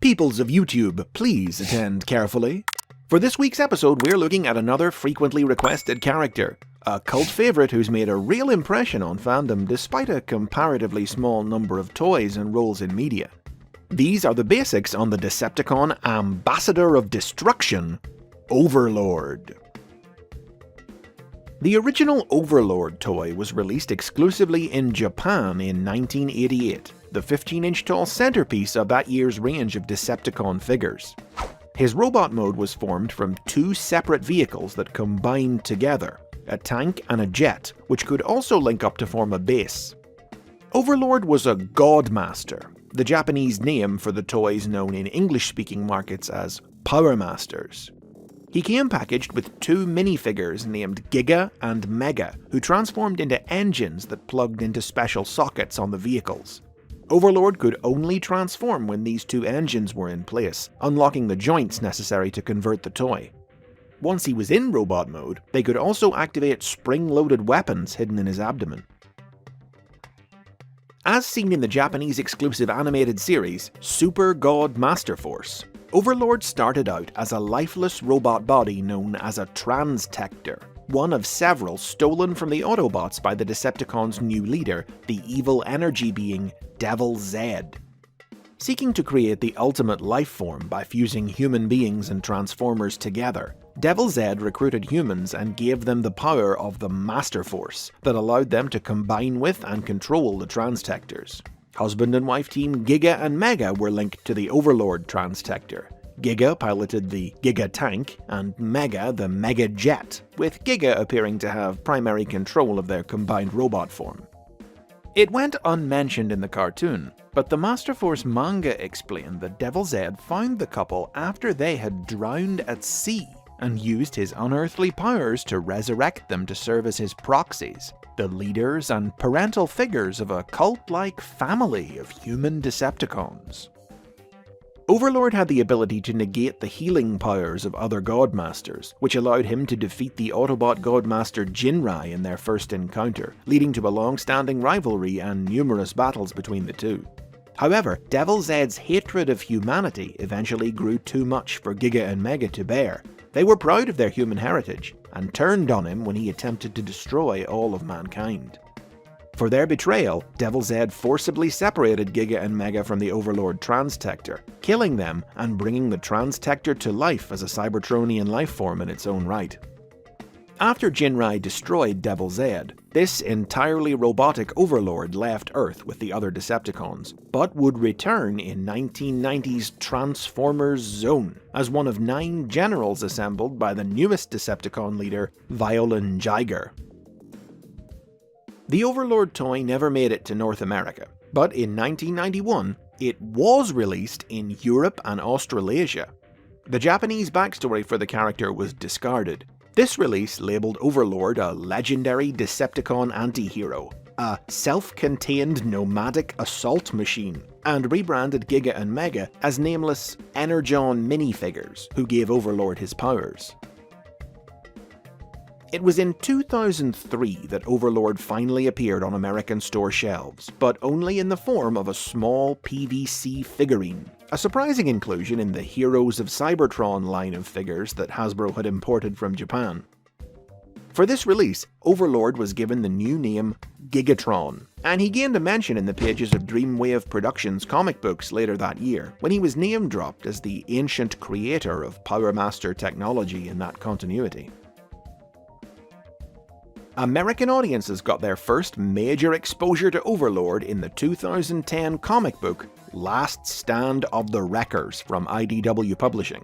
Peoples of YouTube, please attend carefully. For this week's episode, we're looking at another frequently requested character, a cult favorite who's made a real impression on fandom despite a comparatively small number of toys and roles in media. These are the basics on the Decepticon Ambassador of Destruction, Overlord. The original Overlord toy was released exclusively in Japan in 1988, the 15-inch tall centerpiece of that year's range of Decepticon figures. His robot mode was formed from two separate vehicles that combined together, a tank and a jet, which could also link up to form a base. Overlord was a Godmaster, the Japanese name for the toys known in English-speaking markets as Power Masters. He came packaged with two minifigures named Giga and Mega, who transformed into engines that plugged into special sockets on the vehicles. Overlord could only transform when these two engines were in place, unlocking the joints necessary to convert the toy. Once he was in robot mode, they could also activate spring-loaded weapons hidden in his abdomen. As seen in the Japanese exclusive animated series, Super God Masterforce, Overlord started out as a lifeless robot body known as a Transtector, one of several stolen from the Autobots by the Decepticons' new leader, the evil energy being Devil Zed. Seeking to create the ultimate life form by fusing human beings and Transformers together, Devil Zed recruited humans and gave them the power of the Masterforce that allowed them to combine with and control the Transtectors. Husband and wife team Giga and Mega were linked to the Overlord Transtector. Giga piloted the Giga Tank, and Mega the Mega Jet, with Giga appearing to have primary control of their combined robot form. It went unmentioned in the cartoon, but the Masterforce manga explained that Devil Zed found the couple after they had drowned at sea, and used his unearthly powers to resurrect them to serve as his proxies, the leaders and parental figures of a cult-like family of human Decepticons. Overlord had the ability to negate the healing powers of other Godmasters, which allowed him to defeat the Autobot Godmaster Jinrai in their first encounter, leading to a long-standing rivalry and numerous battles between the two. However, Devil Zed's hatred of humanity eventually grew too much for Giga and Mega to bear. They were proud of their human heritage, and turned on him when he attempted to destroy all of mankind. For their betrayal, Devil Zed forcibly separated Giga and Mega from the Overlord Transtector, killing them and bringing the Transtector to life as a Cybertronian lifeform in its own right. After Jinrai destroyed Devil Zed, this entirely robotic Overlord left Earth with the other Decepticons, but would return in 1990's Transformers Zone as one of 9 generals assembled by the newest Decepticon leader, Violin Jiger. The Overlord toy never made it to North America, but in 1991, it was released in Europe and Australasia. The Japanese backstory for the character was discarded. This release labelled Overlord a legendary Decepticon anti-hero, a self-contained nomadic assault machine, and rebranded Giga and Mega as nameless Energon minifigures who gave Overlord his powers. It was in 2003 that Overlord finally appeared on American store shelves, but only in the form of a small PVC figurine, a surprising inclusion in the Heroes of Cybertron line of figures that Hasbro had imported from Japan. For this release, Overlord was given the new name Gigatron, and he gained a mention in the pages of Dreamwave Productions comic books later that year, when he was name-dropped as the ancient creator of Power Master technology in that continuity. American audiences got their first major exposure to Overlord in the 2010 comic book Last Stand of the Wreckers from IDW Publishing.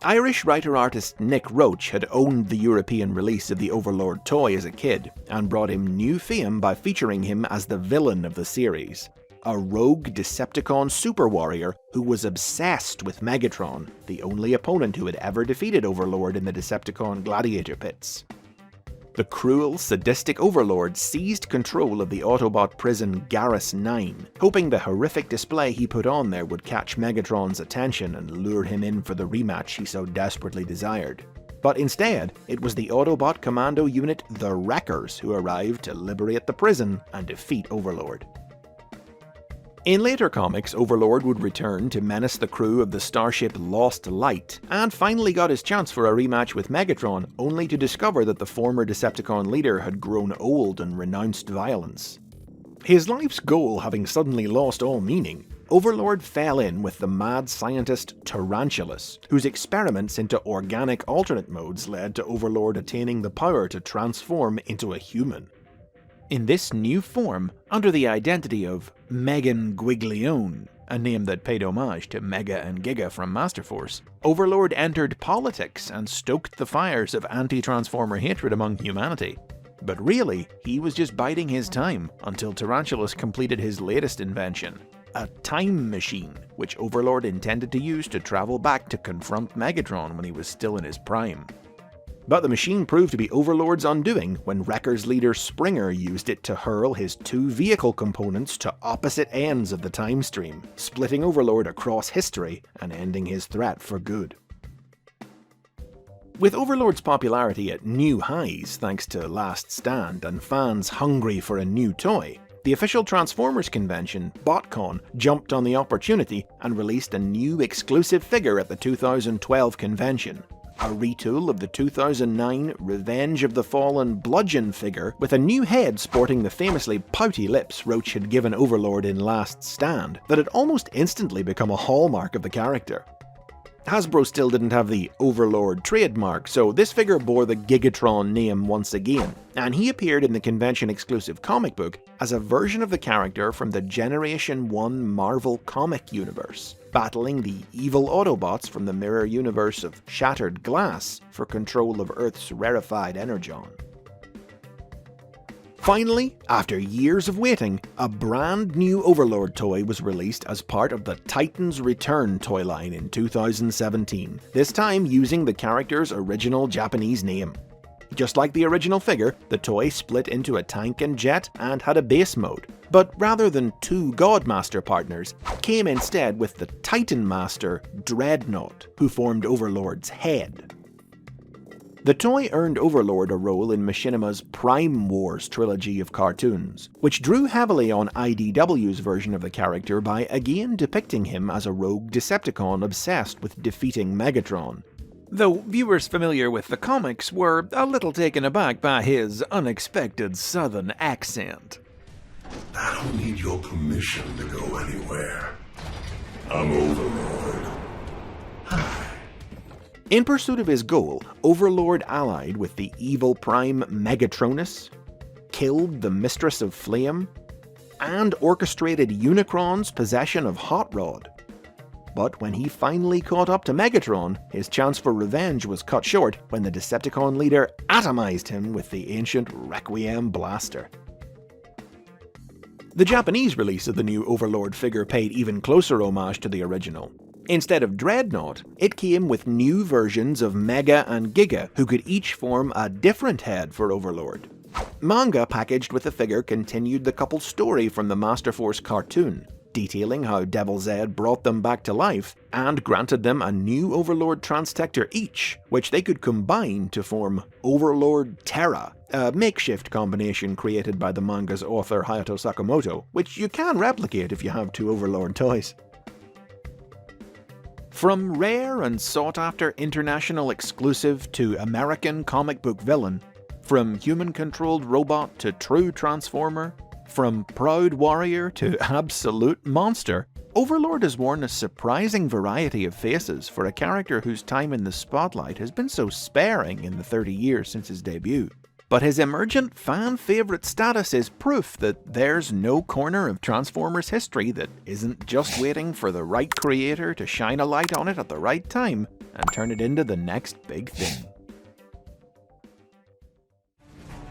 Irish writer-artist Nick Roche had owned the European release of the Overlord toy as a kid, and brought him new fame by featuring him as the villain of the series, a rogue Decepticon super warrior who was obsessed with Megatron, the only opponent who had ever defeated Overlord in the Decepticon gladiator pits. The cruel, sadistic Overlord seized control of the Autobot prison Garrus 9, hoping the horrific display he put on there would catch Megatron's attention and lure him in for the rematch he so desperately desired. But instead, it was the Autobot commando unit the Wreckers who arrived to liberate the prison and defeat Overlord. In later comics, Overlord would return to menace the crew of the starship Lost Light, and finally got his chance for a rematch with Megatron, only to discover that the former Decepticon leader had grown old and renounced violence. His life's goal having suddenly lost all meaning, Overlord fell in with the mad scientist Tarantulas, whose experiments into organic alternate modes led to Overlord attaining the power to transform into a human. In this new form, under the identity of Megan Guiglione, a name that paid homage to Mega and Giga from Masterforce, Overlord entered politics and stoked the fires of anti-Transformer hatred among humanity. But really, he was just biding his time until Tarantulas completed his latest invention, a time machine, which Overlord intended to use to travel back to confront Megatron when he was still in his prime. But the machine proved to be Overlord's undoing when Wrecker's leader Springer used it to hurl his two vehicle components to opposite ends of the time stream, splitting Overlord across history and ending his threat for good. With Overlord's popularity at new highs thanks to Last Stand and fans hungry for a new toy, the official Transformers convention, BotCon, jumped on the opportunity and released a new exclusive figure at the 2012 convention. A retool of the 2009 Revenge of the Fallen Bludgeon figure with a new head sporting the famously pouty lips Roche had given Overlord in Last Stand that had almost instantly become a hallmark of the character. Hasbro still didn't have the Overlord trademark, so this figure bore the Gigatron name once again, and he appeared in the convention-exclusive comic book as a version of the character from the Generation 1 Marvel comic universe, battling the evil Autobots from the mirror universe of Shattered Glass for control of Earth's rarefied energon. Finally, after years of waiting, a brand new Overlord toy was released as part of the Titans Return toy line in 2017, this time using the character's original Japanese name. Just like the original figure, the toy split into a tank and jet and had a base mode, but rather than two Godmaster partners, came instead with the Titan Master Dreadnought, who formed Overlord's head. The toy earned Overlord a role in Machinima's Prime Wars trilogy of cartoons, which drew heavily on IDW's version of the character by again depicting him as a rogue Decepticon obsessed with defeating Megatron. Though viewers familiar with the comics were a little taken aback by his unexpected southern accent. I don't need your permission to go anywhere. I'm Overlord. In pursuit of his goal, Overlord allied with the evil Prime Megatronus, killed the Mistress of Flame, and orchestrated Unicron's possession of Hot Rod. But when he finally caught up to Megatron, his chance for revenge was cut short when the Decepticon leader atomized him with the ancient Requiem blaster. The Japanese release of the new Overlord figure paid even closer homage to the original. Instead of Dreadnought, it came with new versions of Mega and Giga, who could each form a different head for Overlord. Manga packaged with the figure continued the couple's story from the Masterforce cartoon, detailing how Devil Zed brought them back to life and granted them a new Overlord Transtector each, which they could combine to form Overlord Terra, a makeshift combination created by the manga's author Hayato Sakamoto, which you can replicate if you have two Overlord toys. From rare and sought-after international exclusive to American comic book villain, from human-controlled robot to true transformer, from proud warrior to absolute monster, Overlord has worn a surprising variety of faces for a character whose time in the spotlight has been so sparing in the 30 years since his debut. But his emergent fan-favourite status is proof that there's no corner of Transformers history that isn't just waiting for the right creator to shine a light on it at the right time and turn it into the next big thing.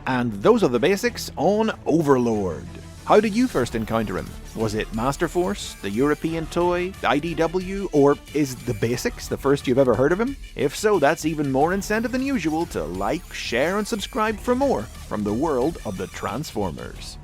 And those are the basics on Overlord. How did you first encounter him? Was it Masterforce, the European toy, IDW, or is the basics the first you've ever heard of him? If so, that's even more incentive than usual to like, share, and subscribe for more from the world of the Transformers.